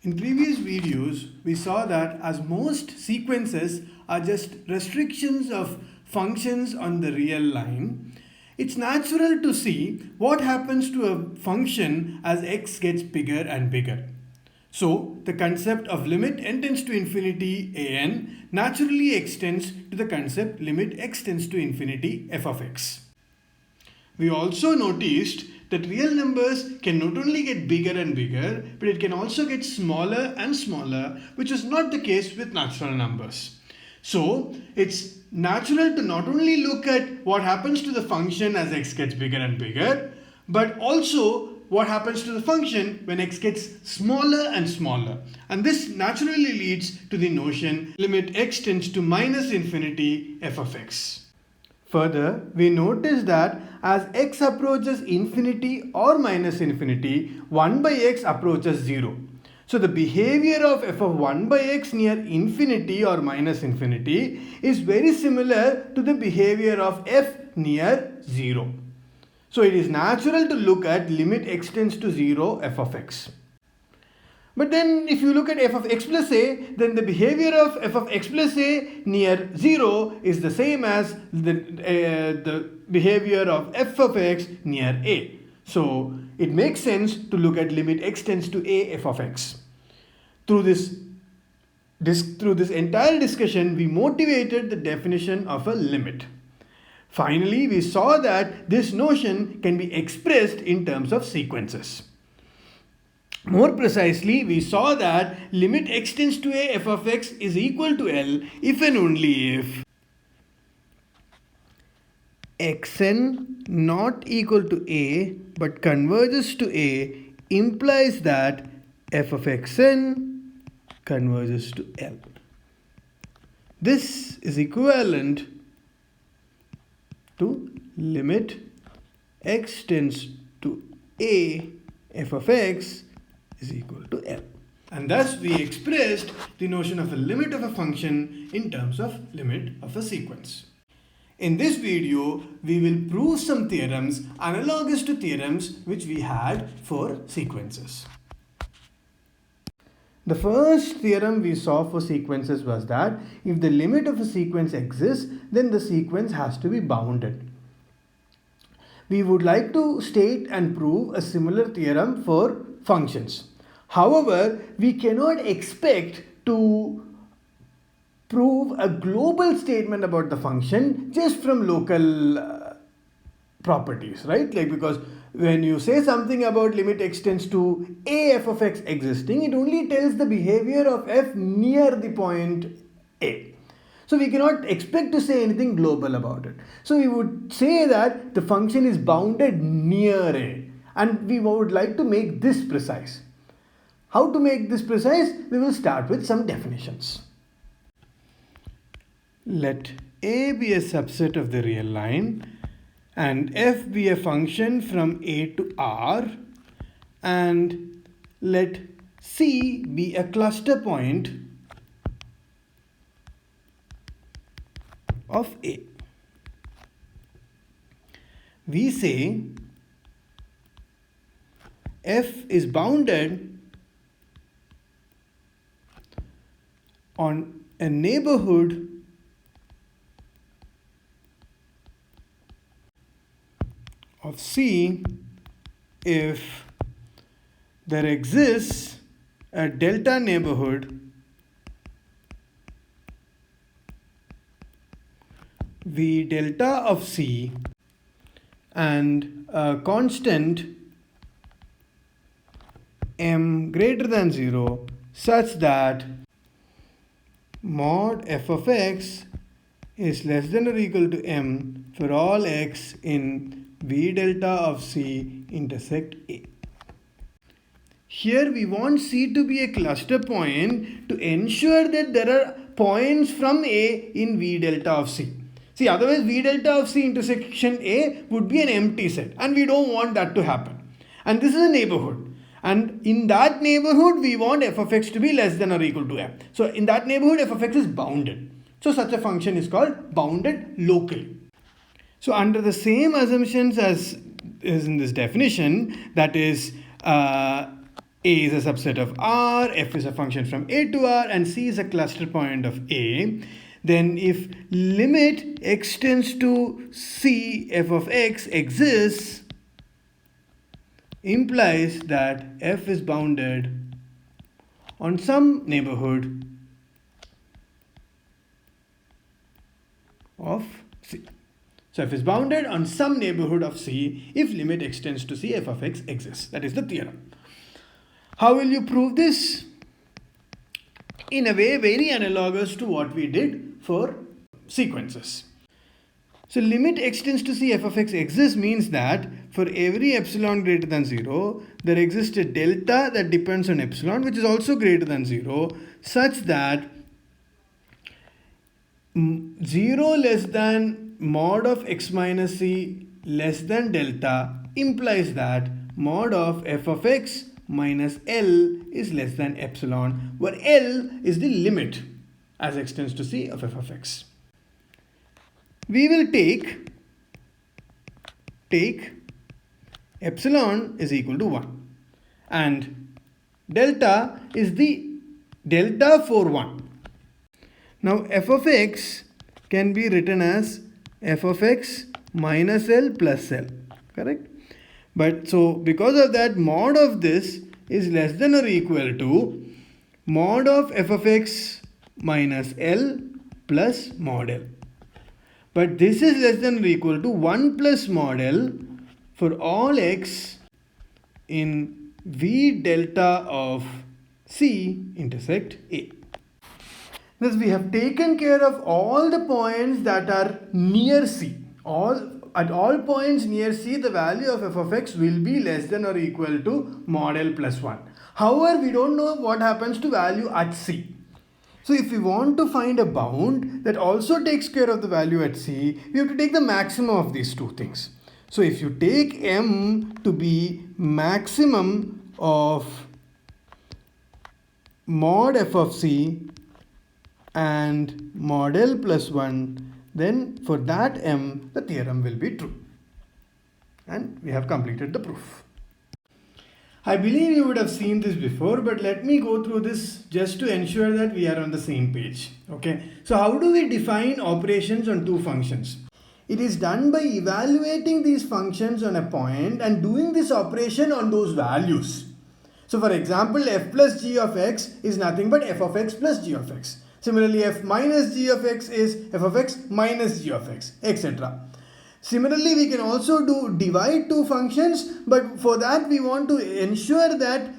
In previous videos, we saw that as most sequences are just restrictions of functions on the real line, it's natural to see what happens to a function as x gets bigger and bigger. So, the concept of limit n tends to infinity an naturally extends to the concept limit x tends to infinity f of x. We also noticed that real numbers can not only get bigger and bigger, but it can also get smaller and smaller, which is not the case with natural numbers. So it's natural to not only look at what happens to the function as x gets bigger and bigger, but also what happens to the function when x gets smaller and smaller. And this naturally leads to the notion limit x tends to minus infinity f of x. Further, we notice that as x approaches infinity or minus infinity, 1 by x approaches 0. So the behavior of f of 1 by x near infinity or minus infinity is very similar to the behavior of f near 0. So it is natural to look at limit x tends to 0 f of x. But then if you look at f of x plus a, then the behavior of f of x plus a near 0 is the same as the behavior of f of x near a. So it makes sense to look at limit x tends to a f of x. Through this entire discussion, we motivated the definition of a limit. Finally, we saw that this notion can be expressed in terms of sequences. More precisely, we saw that limit x tends to a f of x is equal to L if and only if xn not equal to a but converges to a implies that f of xn converges to L. This is equivalent to limit x tends to a f of x is equal to L. And thus we expressed the notion of a limit of a function in terms of limit of a sequence. In this video, we will prove some theorems analogous to theorems which we had for sequences. The first theorem we saw for sequences was that if the limit of a sequence exists, then the sequence has to be bounded. We would like to state and prove a similar theorem for functions. However, we cannot expect to prove a global statement about the function just from local properties, right? Like, because when you say something about limit x tends to a f of x existing, it only tells the behavior of f near the point a. So we cannot expect to say anything global about it. So we would say that the function is bounded near a, and we would like to make this precise. How to make this precise? We will start with some definitions. Let a be a subset of the real line and f be a function from a to r, and let c be a cluster point of a. We say f is bounded on a neighborhood of C if there exists a delta neighborhood V delta of C and a constant m greater than 0 such that mod f of x is less than or equal to m for all x in V delta of C intersect A. Here we want C to be a cluster point to ensure that there are points from A in V delta of C. See, otherwise V delta of C intersection A would be an empty set, and we don't want that to happen. And this is a neighborhood. And in that neighborhood, we want f of x to be less than or equal to m. So in that neighborhood, f of x is bounded. So such a function is called bounded locally. So under the same assumptions as is in this definition, that is A is a subset of R, F is a function from A to R, and C is a cluster point of A, then if limit x tends to C f of x exists, implies that f is bounded on some neighborhood of C. So f is bounded on some neighborhood of C if limit x tends to C f of x exists. That is the theorem. How will you prove this? In a way very analogous to what we did for sequences. So limit x tends to C f of x exists means that for every epsilon greater than 0, there exists a delta that depends on epsilon, which is also greater than 0, such that 0 less than mod of x minus c less than delta implies that mod of f of x minus L is less than epsilon, where L is the limit as x tends to C of f of x. We will take epsilon is equal to 1 and delta is the delta for 1. Now f of x can be written as f of x minus L plus L, correct? But so because of that, mod of this is less than or equal to mod of f of x minus L plus mod L. But this is less than or equal to 1 plus mod L for all x in V delta of C intersect A. Thus we have taken care of all the points that are near C. At all points near C, the value of f of x will be less than or equal to mod L plus 1. However, we don't know what happens to value at C. So if we want to find a bound that also takes care of the value at C, we have to take the maximum of these two things. So if you take M to be maximum of mod f of C and mod L plus 1, then for that M, the theorem will be true. And we have completed the proof. I believe you would have seen this before, but let me go through this just to ensure that we are on the same page. Okay. So how do we define operations on two functions? It is done by evaluating these functions on a point and doing this operation on those values. So for example, f plus g of x is nothing but f of x plus g of x. Similarly, f minus g of x is f of x minus g of x, etc. Similarly, we can also divide two functions, but for that we want to ensure that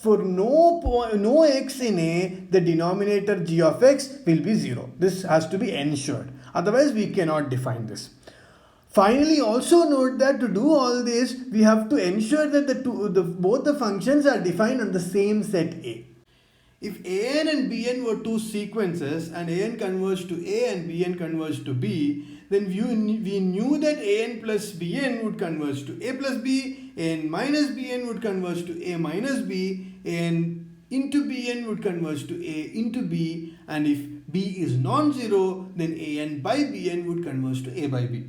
for no x in A, the denominator g of x will be 0. This has to be ensured. Otherwise, we cannot define this. Finally, also note that to do all this, we have to ensure that both the functions are defined on the same set A. If an and bn were two sequences and an converged to A and bn converged to B, then we knew that an plus bn would converge to A plus B, an minus bn would converge to A minus B, an into bn would converge to A into B, and if B is non-zero, then an by bn would converge to A by B.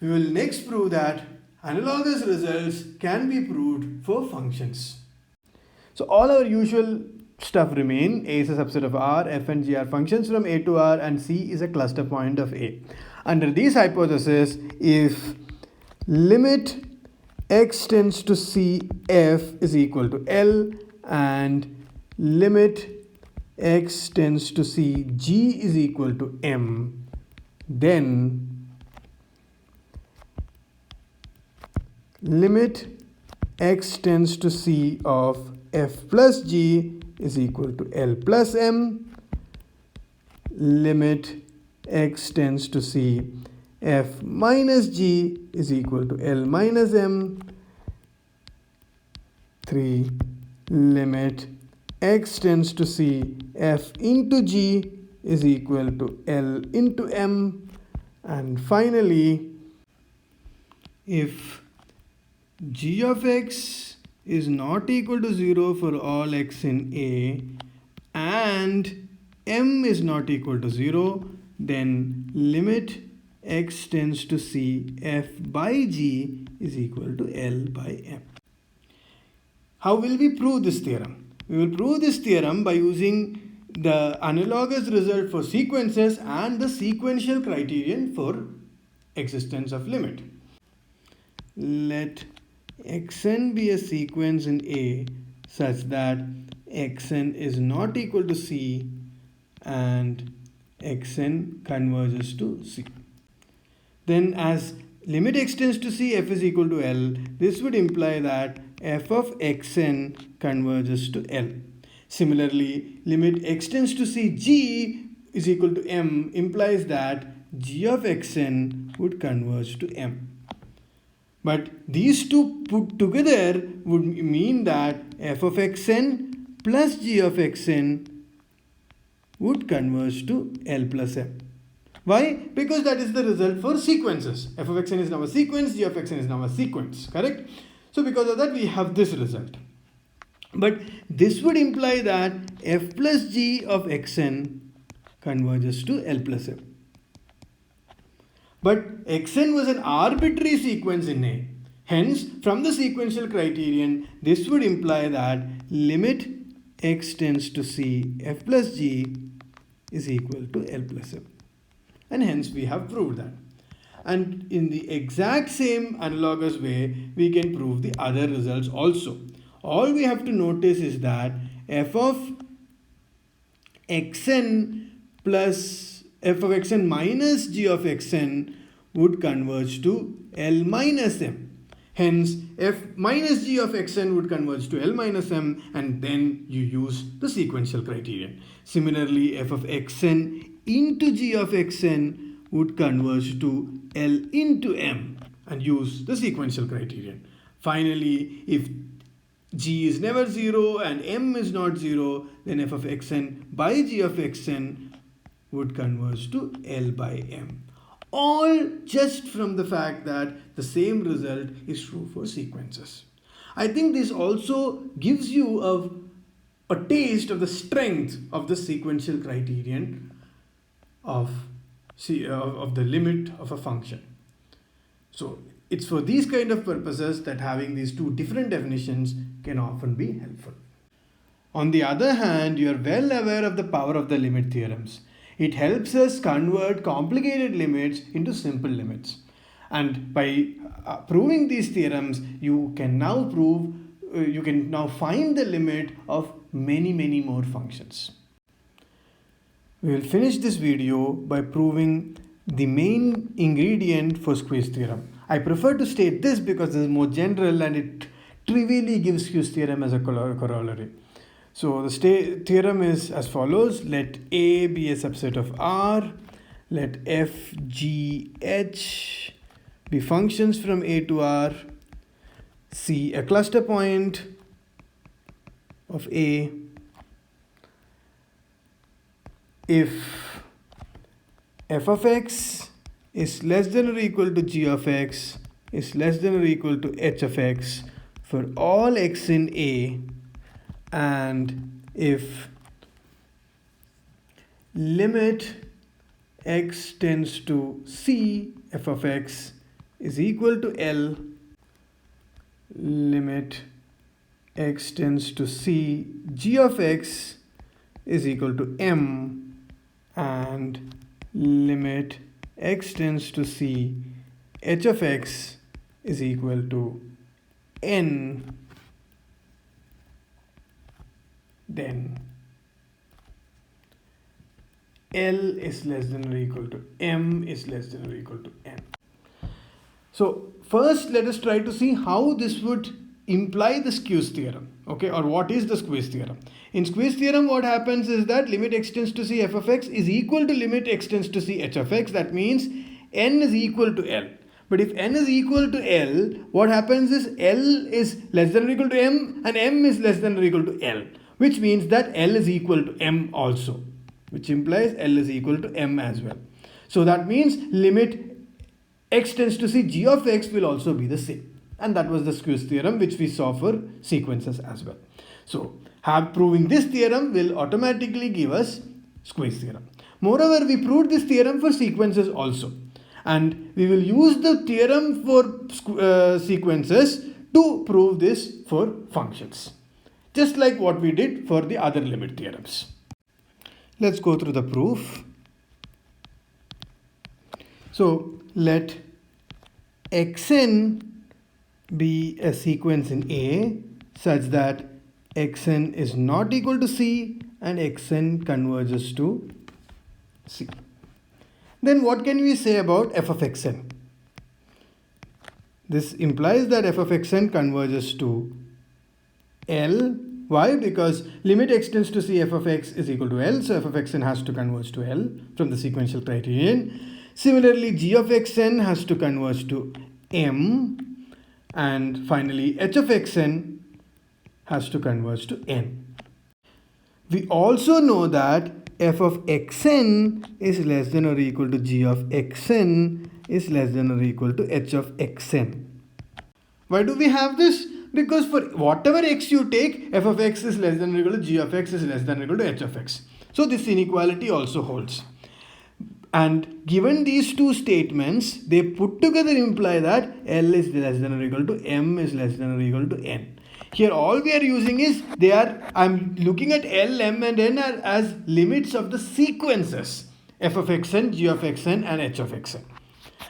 We will next prove that analogous results can be proved for functions. So all our usual stuff remain. A is a subset of R, F and G are functions from A to R, and C is a cluster point of A. Under these hypotheses, if limit x tends to C, F is equal to L, and limit x tends to C, G is equal to M, then limit x tends to C of F plus G is equal to L plus M, limit x tends to C F minus G is equal to L minus M, 3. Limit x tends to C F into G is equal to L into M, and finally, if g of x is not equal to 0 for all x in A and m is not equal to 0, then limit x tends to C F by G is equal to L by M. How will we prove this theorem? We will prove this theorem by using the analogous result for sequences and the sequential criterion for existence of limit. Let xn be a sequence in A such that xn is not equal to C and xn converges to C. Then as limit x tends to C, f is equal to L, this would imply that f of xn converges to L. Similarly, limit x tends to C, g is equal to m implies that g of xn would converge to m. But these two put together would mean that f of xn plus g of xn would converge to L plus m. Why? Because that is the result for sequences. F of xn is now a sequence, g of xn is now a sequence, correct? So because of that we have this result. But this would imply that f plus g of xn converges to L plus m. But xn was an arbitrary sequence in A. Hence, from the sequential criterion, this would imply that limit x tends to C, f plus g is equal to L plus m. And hence we have proved that. And in the exact same analogous way, we can prove the other results also. All we have to notice is that f of xn plus f of xn minus g of xn would converge to L minus m. Hence, f minus g of xn would converge to L minus m, and then you use the sequential criterion. Similarly, f of xn into g of xn would converge to L into m and use the sequential criterion. Finally, if g is never 0 and m is not 0, then f of xn by g of xn would converge to L by m. All just from the fact that the same result is true for sequences. I think this also gives you a taste of the strength of the sequential criterion of the limit of a function. So it's for these kind of purposes that having these two different definitions can often be helpful. On the other hand, you are well aware of the power of the limit theorems. It helps us convert complicated limits into simple limits. And by proving these theorems, you can now find the limit of many more functions. We will finish this video by proving the main ingredient for squeeze theorem. I prefer to state this because it is more general and it trivially gives squeeze theorem as a corollary. So the theorem is as follows. Let A be a subset of R. Let F, G, H be functions from A to R. C a cluster point of A. If f of x is less than or equal to g of x is less than or equal to h of x for all x in A, and if limit x tends to C, f of x is equal to L, limit x tends to C, g of x is equal to M, and limit x tends to C, h of x is equal to N, then L is less than or equal to M is less than or equal to N. So first let us try to see how this would imply the squeeze theorem, okay, or what is the squeeze theorem. In squeeze theorem, what happens is that limit x tends to C f of x is equal to limit x tends to C h of x. That means n is equal to L. But if n is equal to L, what happens is L is less than or equal to M and M is less than or equal to L, which means that L is equal to M also, which implies L is equal to M as well. So that means limit x tends to C g of x will also be the same. And that was the squeeze theorem which we saw for sequences as well. So proving this theorem will automatically give us squeeze theorem. Moreover, we proved this theorem for sequences also. And we will use the theorem for sequences to prove this for functions, just like what we did for the other limit theorems. Let's go through the proof. So let xn be a sequence in A such that xn is not equal to C and xn converges to C. Then what can we say about f of xn? This implies that f of xn converges to L. Why? Because limit x tends to C, f of x is equal to L, so f of xn has to converge to L from the sequential criterion. Similarly, g of xn has to converge to M, and finally h of xn has to converge to N. We also know that f of xn is less than or equal to g of xn is less than or equal to h of xn. Why do we have this? Because for whatever x you take, f of x is less than or equal to g of x is less than or equal to h of x. So this inequality also holds. And given these two statements, they put together imply that L is less than or equal to M is less than or equal to N. Here all we are using is I'm looking at L, M and N as limits of the sequences f of xn, g of xn and h of xn.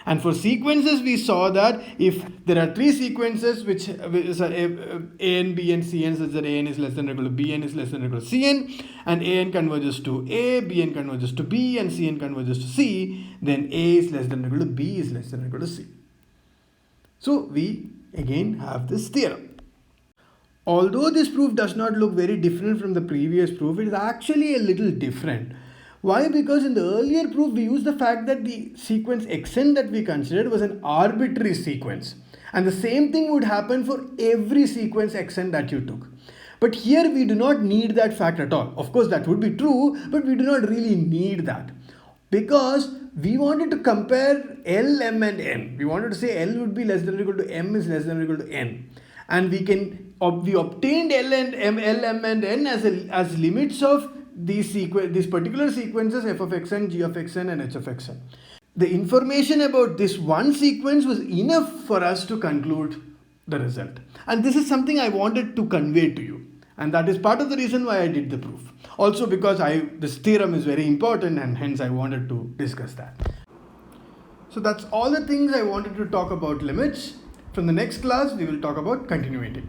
And for sequences, we saw that if there are three sequences which are an, b and cn, such that an is less than or equal to bn is less than or equal to cn, and an converges to a, bn converges to b, and cn converges to c, then a is less than or equal to b is less than or equal to c. So we again have this theorem. Although this proof does not look very different from the previous proof, it is actually a little different. Why? Because in the earlier proof, we used the fact that the sequence xn that we considered was an arbitrary sequence. And the same thing would happen for every sequence xn that you took. But here we do not need that fact at all. Of course, that would be true, but we do not really need that. Because we wanted to compare L, M and N. We wanted to say L would be less than or equal to M is less than or equal to N. And we obtained L, M and N as limits of these particular sequences f of xn, g of xn and h of xn. The information about this one sequence was enough for us to conclude the result. And this is something I wanted to convey to you. And that is part of the reason why I did the proof. Also because this theorem is very important and hence I wanted to discuss that. So that's all the things I wanted to talk about limits. From the next class, we will talk about continuity.